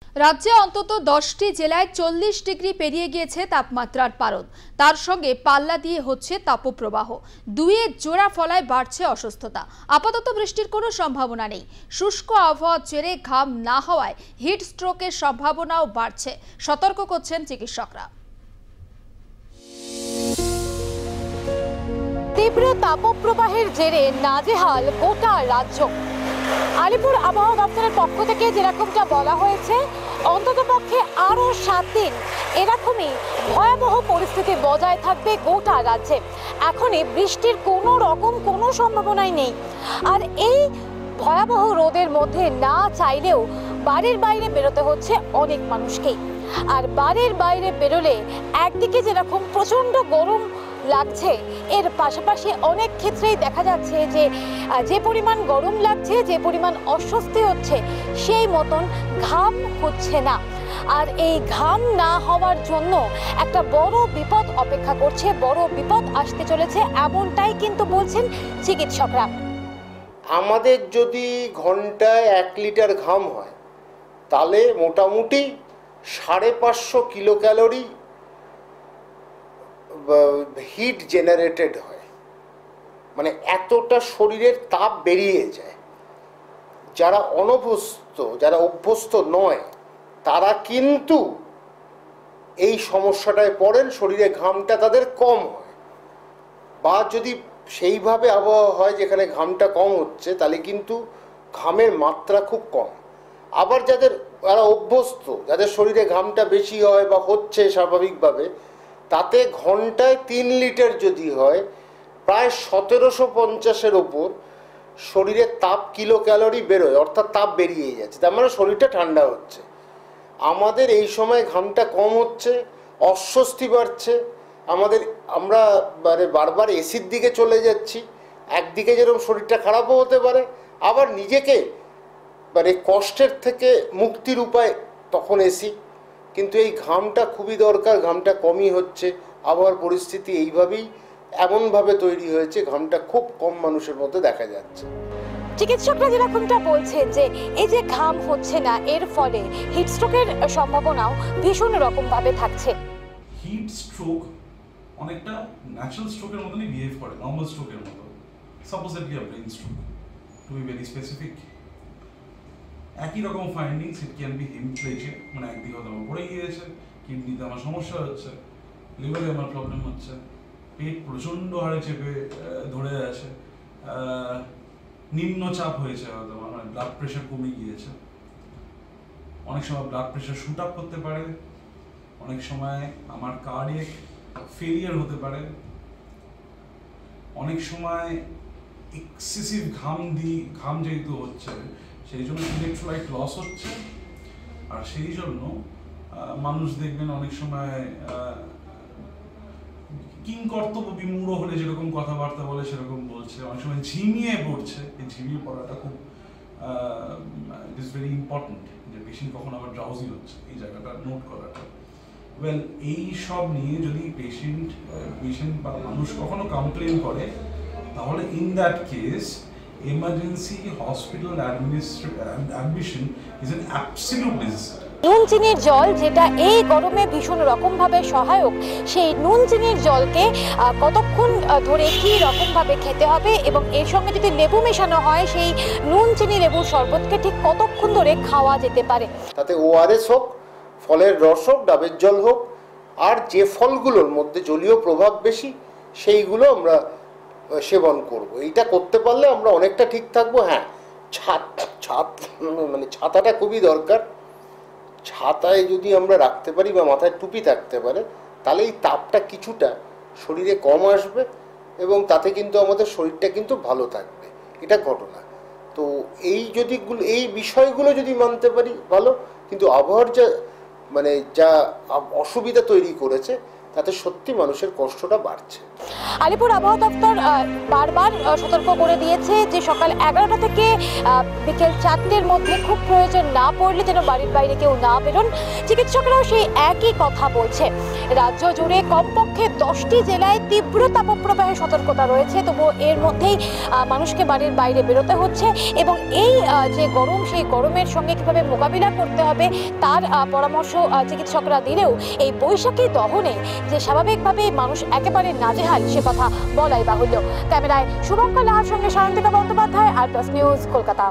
রাজ্যে অন্তত 10টি জেলায় 40 ডিগ্রি পেরিয়ে গিয়েছে তাপমাত্রার পারদ। তার সঙ্গে পাল্লা দিয়ে হচ্ছে তাপপ্রবাহ। দুইয়ের জোড়া ফলায় বাড়ছে অসুস্থতা। আপাতত বৃষ্টির কোনো সম্ভাবনা নেই। শুষ্ক আবহাওয়ার জেরে ঘাম না হওয়ায় হিট স্ট্রোকের সম্ভাবনাও বাড়ছে, সতর্ক করছেন চিকিৎসকরা। তীব্র তাপপ্রবাহের জেরে নাজেহাল গোটা রাজ্য। আলিপুর আবহাওয়া দপ্তরের পক্ষ থেকে যেরকমটা বলা হয়েছে, অন্ততপক্ষে আরও 7 দিন এরকমই ভয়াবহ পরিস্থিতি বজায় থাকবে গোটা রাজ্যে। এখনই বৃষ্টির কোনো সম্ভাবনাই নেই। আর এই ভয়াবহ রোদের মধ্যে না চাইলেও বাড়ির বাইরে বেরোতে হচ্ছে অনেক মানুষকেই। আর বাড়ির বাইরে বেরোলে একদিকে যেরকম প্রচণ্ড গরম লাগছে, এর পাশাপাশি অনেক ক্ষেত্রেই দেখা যাচ্ছে যে পরিমাণ গরম লাগছে, যে পরিমাণ অস্বস্তি হচ্ছে, সেই মতন ঘাম হচ্ছে না। আর এই ঘাম না হওয়ার জন্য একটা বড় বিপদ অপেক্ষা করছে, বড় বিপদ আসতে চলেছে, এমনটাই কিন্তু বলছেন চিকিৎসকরা। আমাদের যদি ঘন্টায় 1 লিটার ঘাম হয়, তাহলে মোটামুটি 550 কিলো ক্যালোরি হিট জেনারেটেড হয়। মানে এতটা শরীরের তাপ বেরিয়ে যায়। যারা অনভ্যস্ত, যারা অভ্যস্ত নয়, তারা কিন্তু এই সমস্যাটায় পড়েন, শরীরে ঘামটা তাদের কম হয়। বা যদি সেইভাবে আবহাওয়া হয় যেখানে ঘামটা কম হচ্ছে, তাহলে কিন্তু ঘামের মাত্রা খুব কম। আবার যারা অভ্যস্ত, যাদের শরীরে ঘামটা বেশি হয় বা হচ্ছে স্বাভাবিকভাবে, তাতে ঘন্টায় 3 লিটার যদি হয়, প্রায় 1750-এর ওপর শরীরে তাপ কিলো ক্যালোরি বেরোয়, অর্থাৎ তাপ বেরিয়ে যাচ্ছে। তার মানে শরীরটা ঠান্ডা হচ্ছে। আমাদের এই সময় ঘামটা কম হচ্ছে, অস্বস্তি বাড়ছে, আমরা বারবার এসির দিকে চলে যাচ্ছি। একদিকে যেরকম শরীরটা খারাপও হতে পারে, আবার নিজেকে কষ্টের থেকে মুক্তির উপায় তখন এসি। কিন্তু এই ঘামটা খুবই দরকার, ঘামটা কমই হচ্ছে। আবহাওয়ার পরিস্থিতি এইভাবেই এমনভাবে তৈরি হয়েছে, ঘামটা খুব কম মানুষের মধ্যে দেখা যাচ্ছে। চিকিৎসকরা যেরকমটা বলছেন যে এই যে ঘাম হচ্ছে না, এর ফলে হিট স্ট্রোকের সম্ভাবনাও ভীষণ রকম ভাবে থাকছে। হিট স্ট্রোক অনেকটা ন্যাচারাল স্ট্রোকের মতনই বিহেভ করে, নর্মাল স্ট্রোকের মতো। Supposedly a brain stroke, to be very specific. একই রকম findings, it can be hemiplegia, মানে একদিকে হয়তো আমার পড়ে গিয়েছে, কিডনিতে আমার সমস্যা হচ্ছে, লিভারে আমার প্রবলেম হচ্ছে, পেট প্রচণ্ড হারে চেপে ধরে আছে, নিম্নচাপ হয়েছে, হয়তো আমার ব্লাড প্রেশার কমে গিয়েছে। অনেক সময় ব্লাড প্রেশার শুট আপ করতে পারে, অনেক সময় আমার কার্ডিয়াক ফেলিয়ার হতে পারে, অনেক সময় এক্সেসিভ ঘাম যেহেতু হচ্ছে, সেই জন্য ইলেকট্রোলাইট লস হচ্ছে। আর সেই জন্য মানুষ দেখবেন অনেক সময় কিংকর্তব্য বিমূঢ় হলে যেরকম কথাবার্তা বলে সেরকম বলছে, অনেক সময় ঝিমিয়ে পড়ছে। এই ঝিমিয়ে পড়াটা খুব ইট ইজ ভেরি ইম্পর্টেন্ট, যে পেশেন্ট কখন আবার ড্রাউজি হচ্ছে, এই জায়গাটা নোট করাটা। ওয়েল, এই সব নিয়ে যদি পেশেন্ট বা মানুষ কখনো কমপ্লেন করে, তাহলে in that case emergency hospital admission is an absolute necessity. নুন চিনির জল, যেটা এই গরমে ভীষণ রকম ভাবে সহায়ক, সেই নুন চিনির জলকে কতক্ষণ ধরে কি রকম ভাবে খেতে হবে, এবং এর সঙ্গে যদি লেবু মেশানো হয়, সেই নুন চিনি লেবুর শরবতকে ঠিক কতক্ষণ ধরে খাওয়া যেতে পারে। তাতে ওআরএস হোক, ফলের রস হোক, ডাবের জল হোক, আর যে ফলগুলোর মধ্যে জলীয় প্রভাব বেশি, সেইগুলো আমরা সেবন করব। এইটা করতে পারলে আমরা অনেকটা ঠিক থাকবো। হ্যাঁ, ছাতাটা খুবই দরকার। ছাতায় যদি আমরা রাখতে পারি বা মাথায় টুপি থাকতে পারে, তাহলে এই তাপটা কিছুটা শরীরে কম আসবে, এবং তাতে কিন্তু আমাদের শরীরটা কিন্তু ভালো থাকবে। এটা ঘটনা। তো এই বিষয়গুলো যদি মানতে পারি ভালো, কিন্তু আবহাওয়ার যা অসুবিধা তৈরি করেছে, তাতে সত্যি মানুষের কষ্টটা বাড়ছে। আলিপুর আবহাওয়া দপ্তর বারবার সতর্ক করে দিয়েছে যে সকাল 11টা থেকে বিকেল 4টের মধ্যে খুব প্রয়োজন না পড়লে যেন বাড়ির বাইরে কেউ না বেরোন। চিকিৎসকরাও সেই একই কথা বলছে। রাজ্য জুড়ে কমপক্ষে 10টি জেলায় তীব্র তাপপ্রবাহের সতর্কতা রয়েছে, তবুও এর মধ্যেই মানুষকে বাড়ির বাইরে বেরোতে হচ্ছে এবং এই যে গরম, সেই গরমের সঙ্গে কীভাবে মোকাবিলা করতে হবে তার পরামর্শ চিকিৎসকরা দিলেও এই বৈশাখী দহনে যে স্বাভাবিকভাবে মানুষ একেবারে নাজেহাল সে কথা বলাই বাহুল্য। ক্যামেরায় শুভঙ্কর লাহার সঙ্গে সায়ন্তিকা বন্দ্যোপাধ্যায়, আর প্লাস নিউজ, কলকাতা।